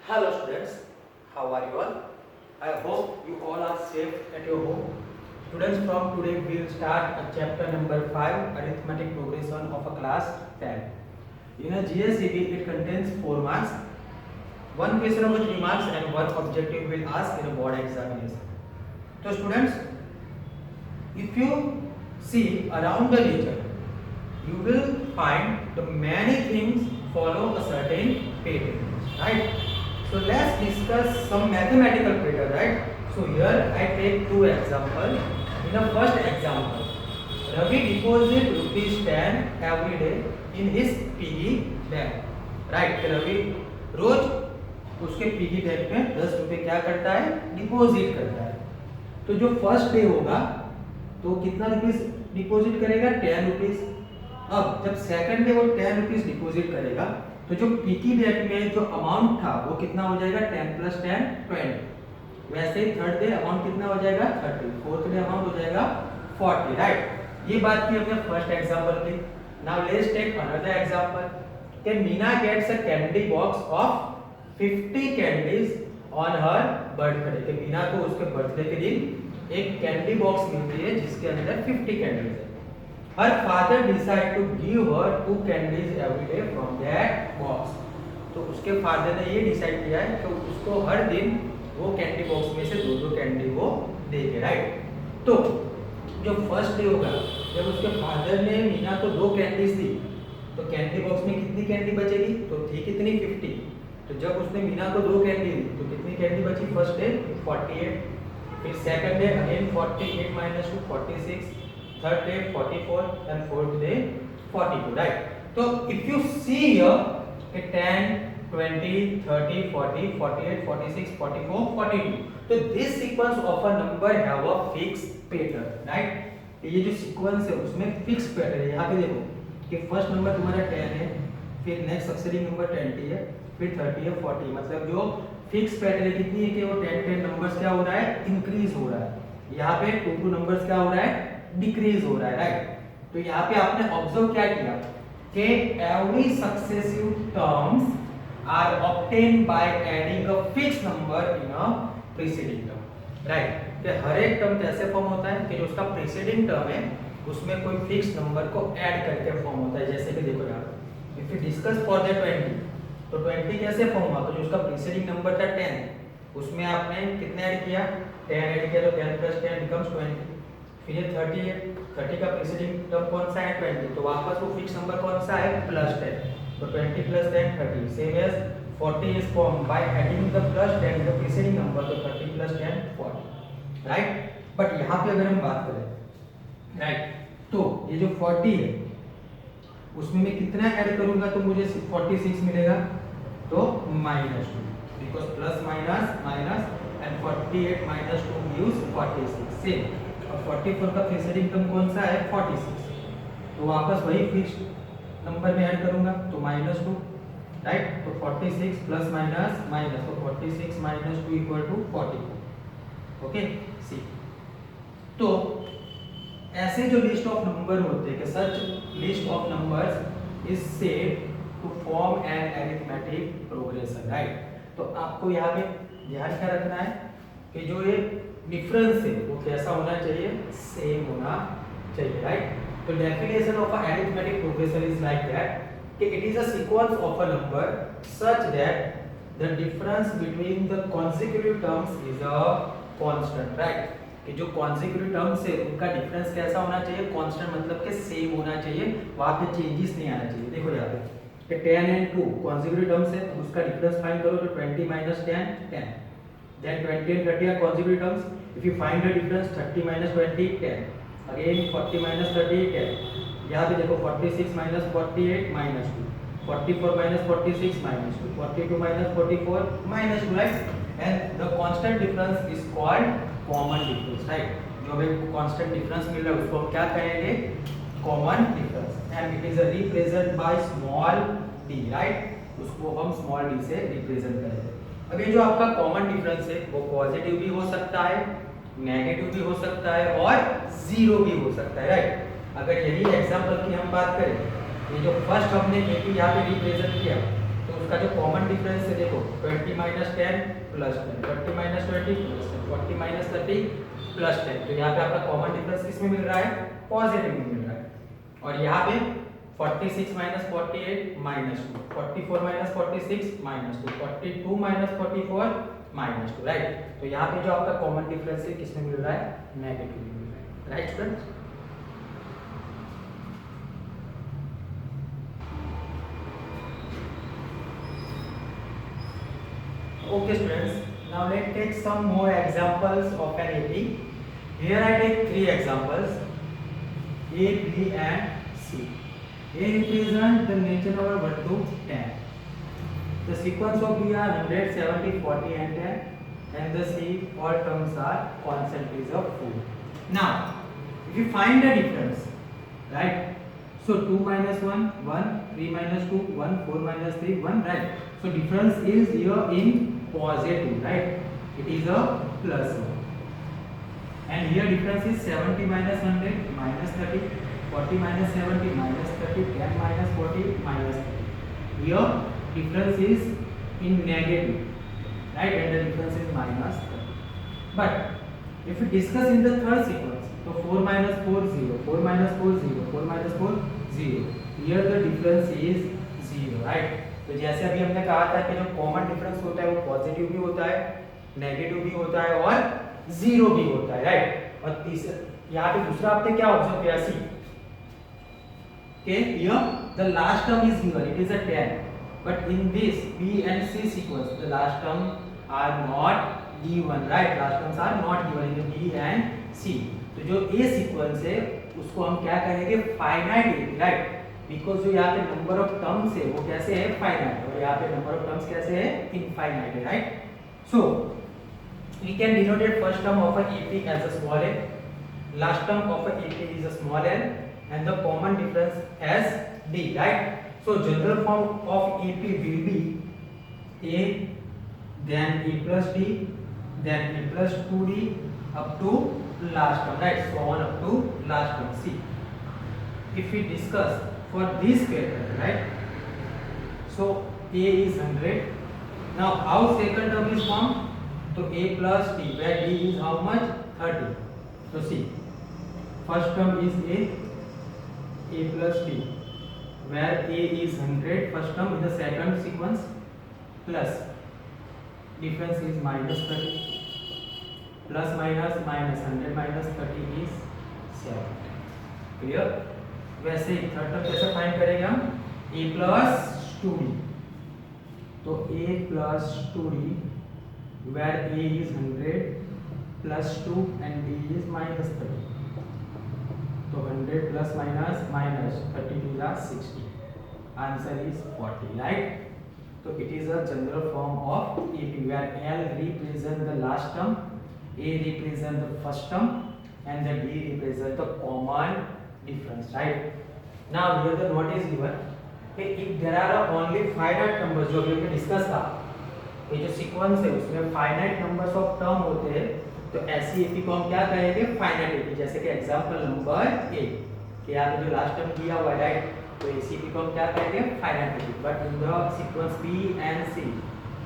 Hello students, how are you all? I hope you all are safe at your home. Students, from today we will start a chapter number 5, arithmetic progression of a class 10. In a GSEB it contains 4 marks, one question of 3 marks and one objective will ask in a board examination. So students, if you see around the nature, you will find the many things follow a certain pattern, right? So let's discuss some mathematical pattern, right? So here I take two examples. In the first example, Ravi deposit rupees 10 every day in his piggy bank, right? तो रवि रोज उसके piggy bank में 10 रुपए क्या करता है, deposit करता है. तो जो फर्स्ट डे होगा तो कितना रुपीस डिपॉजिट करेगा, 10 रुपीस. अब जब सेकंड डे वो 10 रुपीस डिपॉजिट करेगा तो जो पिगी बैंक में जो अमाउंट था वो कितना हो जाएगा, 10 + 10 20. वैसे ही थर्ड डे अमाउंट कितना हो जाएगा, 30. फोर्थ डे अमाउंट हो जाएगा 40, राइट. ये बात की हमने फर्स्ट एग्जांपल की. Now let's take another example कि Meena gets a candy box of 50 candies on her birthday. कि मीना को उसके बर्थडे के दिन एक कैंडी बॉक्स मिलती है जिसके अंदर 50 कैंडीज है. Her father decided to give her 2 candies every day from that box. तो उसके फादर ने ये डिसाइड किया है कि उसको हर दिन वो कैंडी बॉक्स में से 2-2 कैंडी वो देंगे, राइट. तो जो फर्स्ट डे होगा जब उसके फादर ने मीना को 2 कैंडीज दी तो कैंडी बॉक्स में कितनी कैंडी बचेगी, तो थी कितनी, 50. तो जब उसने मीना को 2 कैंडी दी तो कितनी कैंडी बची फर्स्ट डे, 48. फिर second day again 48 - 2 46, third day 44 and fourth day 42, right. So if you see here 10 20 30 40 48 46 44 42, so this sequence of a number have a fixed pattern, right. ये जो सीक्वेंस है उसमें फिक्स पैटर्न है. यहाँ पे देखो कि फर्स्ट नंबर तुम्हारा 10 है, फिर नेक्स्ट सक्सेसिंग नंबर 20 है, फिर 30 है, 40. मतलब जो फिक्स पैटर्न कितनी है कि वो 10 नंबर्स क्या हो रहा है, इंक्रीज हो रहा है. यहाँ पे 2 नंबर्स क्या हो रहा है, डिक्रीज हो रहा है, राइट. तो यहाँ पे आपने ऑब्जर्व क्या किया कि every successive terms are obtained by adding a fix number in a preceding term, right. कि हर एक टर्म कैसे फॉर्म होता है कि जो उसका प्रीसीडिंग टर्म है उसमें कोई फिक्स नंबर को ऐड करके फॉर्म होता है. जैसे कि देखो यार if you discuss for the 20, तो 20 कैसे फॉर्म हुआ, तो जो उसका प्रीसीडिंग नंबर था 10 उसमें आपने कितने ऐड किया, 10 ऐड किया तो 10 + 10 becomes 20. फिर ये 30 है, 30 का प्रीसीडिंग टर्म कौन सा है, 20. तो वापस वो फिक्स नंबर कौन सा है, +10. तो 20 + 10 30. Same as 40 is form by adding the +10 the preceding number. तो 30 + 10 40, राइट. बट यहाँ पे अगर हम बात करें, राइट, तो ये जो 40 है उसमें मैं कितना ऐड करूंगा तो मुझे 46 मिलेगा. तो -2 because plus minus minus and 48 - 2 gives 46. Same. और 44 का प्रीसीडिंग टर्म कौन सा है, 46. तो वापस वही फिक्स नंबर में ऐड करूंगा तो -2, राइट. तो 46 प्लस माइनस माइनस, तो 46 - 2 = 44. Okay, C. तो ऐसे जो लिस्ट ऑफ नंबर होते हैं कि such list of numbers is said to form an arithmetic progression, right. तो आपको यहाँ पे ध्यान क्या रखना है कि जो ये डिफरेंस है वो कैसा होना चाहिए, सेम होना चाहिए, राइट. तो definition of a arithmetic progression is like that कि it is a sequence of a number such that the difference between the consecutive terms is a constant, right. कि जो कॉन्सेक्यूटिव टर्म्स है उनका difference कैसा होना चाहिए, constant, मतलब कि सेम होना चाहिए, वहां पे चेंजेस नहीं आना चाहिए. देखो यहाँ पे कि 10 and 2 कॉन्सेक्यूटिव टर्म्स है तो उसका डिफरेंस फाइंड करो तो 20 - 10 10. Then 20 and 30 are consecutive terms. If you find the difference 30 - 20 10. Again 40 - 30 10. यहाँ पे देखो 46 - 48 -2. 44 - 46 -2. 42 - 44 -2, right? And the constant difference is called common difference, right? जो हमें constant difference मिल रहा है उसको हम क्या कहेंगे, common difference. And it is represented by small d, right? उसको हम small d से represent करेंगे. अब ये जो आपका कॉमन डिफरेंस है वो पॉजिटिव भी हो सकता है, नेगेटिव भी हो सकता है और जीरो भी हो सकता है, राइट. अगर यही एग्जांपल की हम बात करें, ये जो फर्स्ट हमने यहाँ पे रिप्रेजेंट किया तो उसका जो कॉमन डिफरेंस है देखो 20 minus 10 plus 10, 20 minus 20 plus 10, 40 minus 30 plus 10। तो यहाँ पे आपका कॉमन डिफरेंस किस में मिल रहा है? पॉजिटिव में मिल रहा है। और यहाँ पे 46 minus 48 minus 2, 44 minus 46 minus 2, 42 minus 44 minus 2, right. तो यहाँ पे जो आपका कॉमन डिफरेंस है किस में मिल रहा है? नेगेटिव में मिल रहा है, right students. Okay students, now let's take some more examples of an AP. Here I take 3 examples, A, B and C. A represent the natural number 1 to 10. The sequence of B are 100, 70, 40 and 10, and the C all terms are constancies of 4. Now, if you find the difference, right? So 2 minus 1, 1, 3 minus 2, 1, 4 minus 3, 1, right? So difference is here in positive, right? It is a plus 1. And here difference is 70 minus 100 minus 30, 40 minus 70 minus 30, 10 minus 40 minus 30. Here difference is in negative, right? And the difference is minus 30. But if we discuss in the third sequence, so 4 minus 4 0, 4 minus 4 0, 4 minus 4 0. Here the difference is 0, right? तो जैसे अभी हमने कहा था कि जो common difference होता है वो पॉजिटिव भी होता है, नेगेटिव भी होता है और जीरो भी होता है, राइट। और तीसरा यहाँ पे दूसरा आपने क्या ऑब्जर्व किया? सी के here the last term is given, it is a 10, but in this B and C sequence the last term are not given, right. Last terms are not given in B and C. तो जो ए sequence है उसको हम क्या कहेंगे? Finite, right. Because जो यहाँ पे नंबर ऑफ टर्म्स है वो कैसे है? फाइनाइट। और यहाँ पे नंबर ऑफ टर्म्स कैसे है? इनफाइनाइट है, right. So we can denoted first term of a AP as a small n, last term of a AP is a small n and the common difference as d, right? So general form of ap will be a then a plus d then a plus 2d up to last term, right? So on up to last term. See, if we discuss for this pattern, right? So a is 100. Now how second term is formed? So a plus d, where d is how much? 30. So see, first term is a plus d, where a is 100 first term in the second sequence, plus difference is minus 30, plus minus minus 100 minus 30 is 70. Clear? वैसे ही third term कैसे find करेंगे हम? a plus 2d, तो a plus 2d where a is 100 plus 2 and d is minus 30. तो 100 plus minus minus 32 is 60. Answer is 40, right? So it is a general form of AP where L represent the last term, A represent the first term, and the D represent the common difference, right? Now here the note is given. If there are only finite numbers, जो अभी discuss था, ये जो sequence है उसमें finite numbers of term होते हैं, तो ऐसी एपी को हम क्या कहेंगे? Finite AP. जैसे कि एग्जांपल नंबर ए कि यहाँ पे जो लास्ट टर्म दिया हुआ है, राइट, तो ऐसी एपी को हम क्या कहेंगे? Finite AP. But in the sequence B and C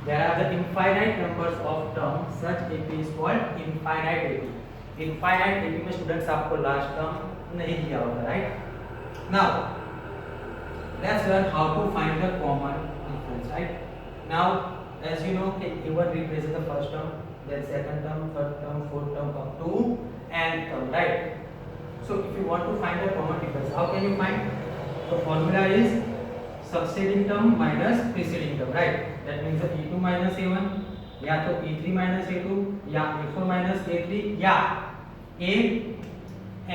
there are the infinite numbers of term, such AP is called infinite AP. Infinite AP में स्टूडेंट्स आपको लास्ट टर्म नहीं दिया होगा, right. Now let's learn how to find the common difference, right? Now as you know, a1 represents the first term, then second term, third term, fourth term up to nth term, right? So if you want to find the common difference, how can you find? The formula is succeeding term minus preceding term, right? That means the a2 minus a1 या तो a3 minus a2 या a4 minus a3 या a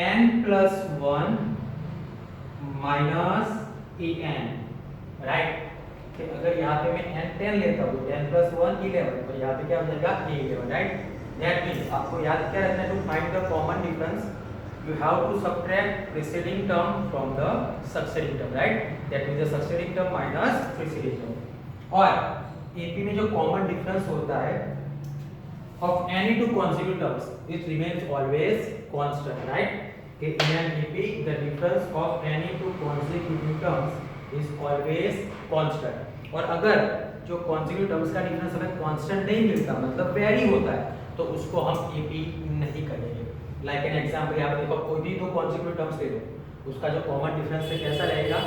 n plus 1 minus A N, right. अगर यहाँ पे मैं n 10 लेता हूँ 10 plus 1 11, तो यहाँ पे क्या हो जाएगा? a 11, right. दैट मीन्स आपको याद क्या रखना है? To find the common difference you have to subtract preceding term from the succeeding term, right. That means the succeeding term minus preceding term. और एपी में जो कॉमन डिफरेंस होता है of any two consecutive terms it remains always constant, right. In an AP, the difference of any two consecutive terms is always constant. और अगर जो consecutive terms का difference हमें कांस्टेंट नहीं मिलता, मतलब वेरी होता है, तो उसको हम एपी नहीं करेंगे। लाइक एन एग्जांपल, यहाँ पर देखो कोई भी दो कॉन्जिक्यूटिव टर्म्स ले लो, उसका जो कॉमन डिफरेंस है कैसा रहेगा,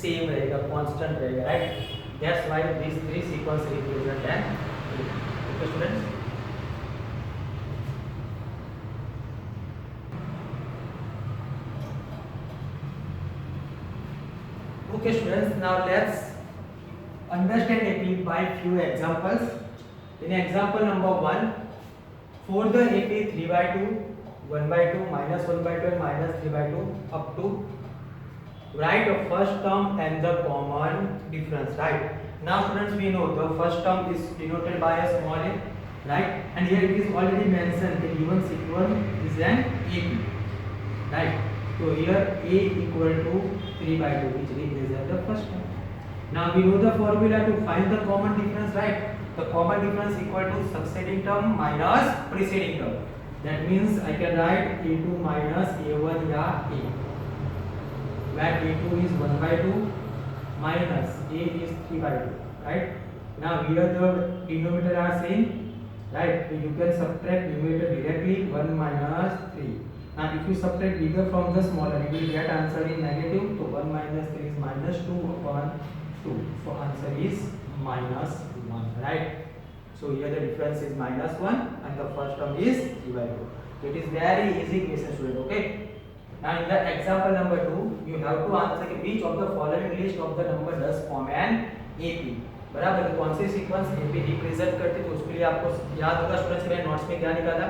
सेम रहेगा, कांस्टेंट रहेगा, right. That's why this three sequence represent N okay students. Okay students, now let's understand AP by few examples. In example number 1, for the AP 3 by 2, 1 by 2, minus 1 by 2 and minus 3 by 2 up to write the first term and the common difference, right? Now students, we know the first term is denoted by a small a, right? And here it is already mentioned the given sequence is an AP, right? So here a equal to 3 by 2, which represents the first term. Now we know the formula to find the common difference, right? The common difference equal to succeeding term minus preceding term. That means I can write a2 minus a1 या a, where a2 is 1 by 2 minus a is 3 by 2, right? Now here the denominator are same, right? So you can subtract numerator directly, 1 minus 3. Now if you subtract bigger from the smaller, you will get answer in negative. So 1 minus 3 is minus 2 upon 2. So answer is minus 1, right? So here the difference is minus 1 and the first term is 3 by 2. So it is very easy question student, okay? Now in the example number 2, you have to answer which of the following list of the number does form an AP. बराबर, कौन C sequence AP represent करती है, तो उसके लिए आपको याद होगा स्टूडेंट्स, मैंने नोट्स में क्या निकाला,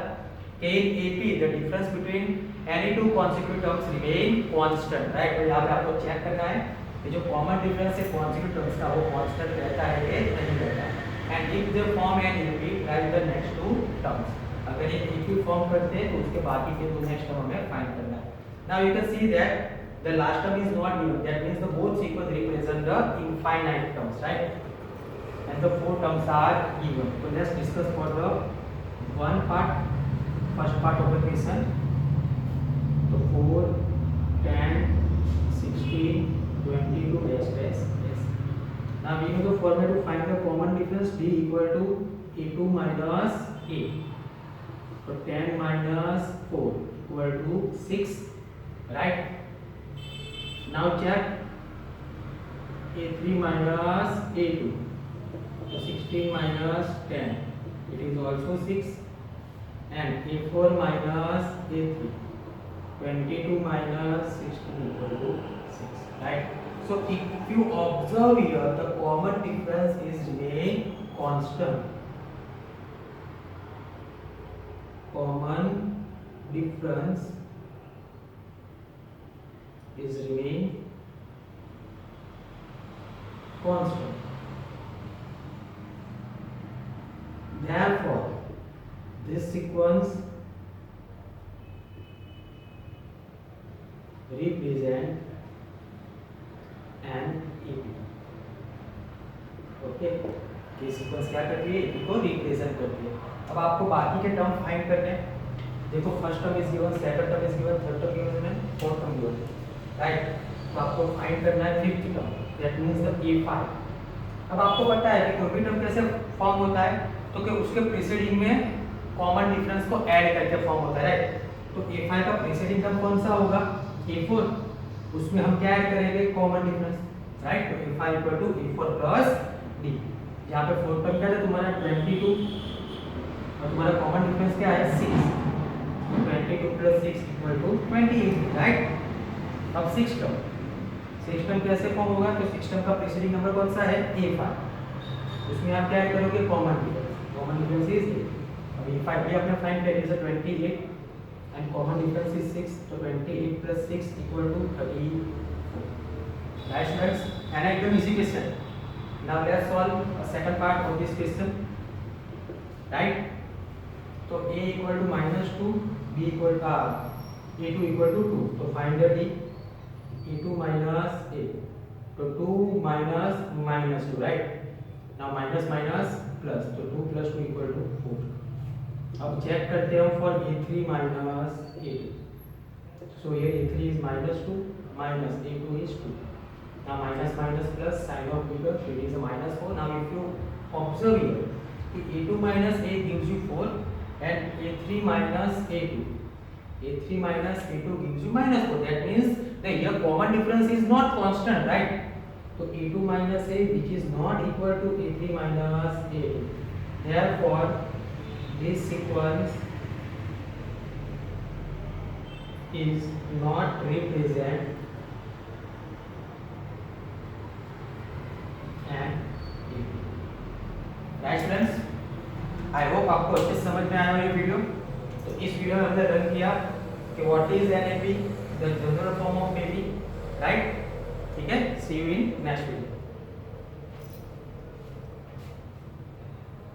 in AP the difference between any two consecutive terms remain constant, right? तो यहाँ पे आपको चेक करना है कि जो कॉमन डिफरेंस है consecutive terms का वो कांस्टेंट रहता है कि नहीं रहता। And if they form an AP, write the next two terms. अगर ये AP फॉर्म करते हैं तो उसके बाकी के दो नेक्स्ट टर्म हमें फाइंड करना है। Now you can see that the last term is not given. That means the both sequence represent the infinite terms, right? And the four terms are given. So let's discuss for the one part. First part of the question, so 4, 10, 16, 22 dash dash dash. Now we know the formula to find the common difference, D equal to A2 minus A. So 10 minus 4 equal to 6, right? Now check A3 minus A2. So 16 minus 10, it is also 6. And A4 minus A3, 22 minus 16 equal to 6, right? So if you observe here, the common difference is remain constant. Common difference is remain constant. Therefore this sequence represent an AP. Okay, ये sequence क्या करती है, AP को represent करती है। अब आपको बाकी के टर्म फाइंड करने हैं। देखो first term is given, second term is given, third term given है, फोर्थ टर्म गिवन, राइट? तो आपको फाइंड करना है fifth term, that means the A5। अब आपको पता है कि कोई भी टर्म कैसे फॉर्म होता है, तो कि उसके प्रीसीडिंग में कॉमन डिफरेंस को ऐड करके फॉर्म होता है, राइट? तो A5 का प्रीसीडिंग टर्म कौन सा होगा, A4, उसमें हम क्या ऐड करेंगे, कॉमन डिफरेंस, राइट? तो A5 equal to A4 plus D। यहाँ पे फोर्थ टर्म क्या है तुम्हारा 22 और तुम्हारा कॉमन डिफरेंस क्या है 6, 22 प्लस 6 इक्वल टू 28, राइट? अब सिक्स टर्म कैसे फॉर्म होगा, तो सिक्स टर्म का प्रीसीडिंग नंबर कौन सा है, A5, उसमें आप क्या ऐड करोगे, common difference is A। A5 भी आपने फाइंड किया, it is 28 and common difference is 6, तो 28 plus 6 equal to 34, right students? And एकदम easy question. Now let's solve a second part of this question, right? तो A equal to -2, B equal A2 equal to 2, तो find the D, A2 minus A, तो 2 minus -2, right? Now minus minus plus, तो 2 plus 2 equal to 4। अब check करते हैं for A3 minus A2, सो ये A3 is -2 minus A2 is 2, Now minus minus plus sine of beta, it is a minus 4. Now if you observe here, a2 minus a gives you 4 and a3 minus a2. a3 minus a2 gives you minus 4. That means the here common difference is not constant, right? So a2 minus a, which is not equal to a3 minus a2. Therefore, this sequence is not represent an a2. Right friends, I hope आपको अच्छे से समझ में आया ये video. तो इस video में हमने लर्न किया कि what is an AP, the general form of AP, right. ठीक है, सी यू इन नेक्स्ट वीडियो।